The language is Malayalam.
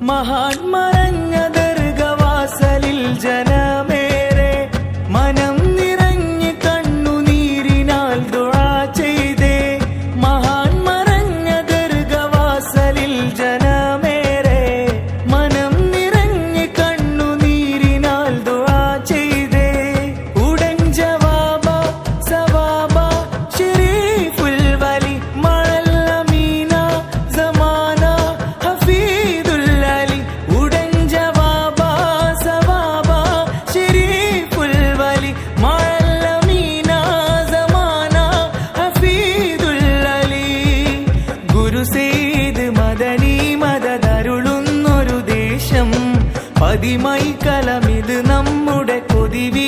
മഹാൻ മറഞ്ഞ ദർഗവാസലിൽ ജനമേറെ മനം നിറഞ്ഞ് കണ്ണുനീരിനാൽ ദുആ ചെയ്തേ. മഹാൻ മറഞ്ഞ ദർഗവാസലിൽ ജനമേറെ മനം നിറഞ്ഞ് കണ്ണുനീരിനാൽ ദുആ ചെയ്തേ. ഉടൻ ജവാബ സവാബ ശരീഫുൽ വലി മഴൽ അമീന സമാന ഹഫീദുൽ അലി. ഉടൻ ജവാബ സവാബ ശരീഫുൽ വലി മഴൽ അമീന സമാന ഹഫീദുൽ അലി. ഗുരു സെയ്ദ് മദനി മദദരുളുന്നൊരു ദേശം പതിമൈ കലമിത് നമ്മുടെ കൊതിവീ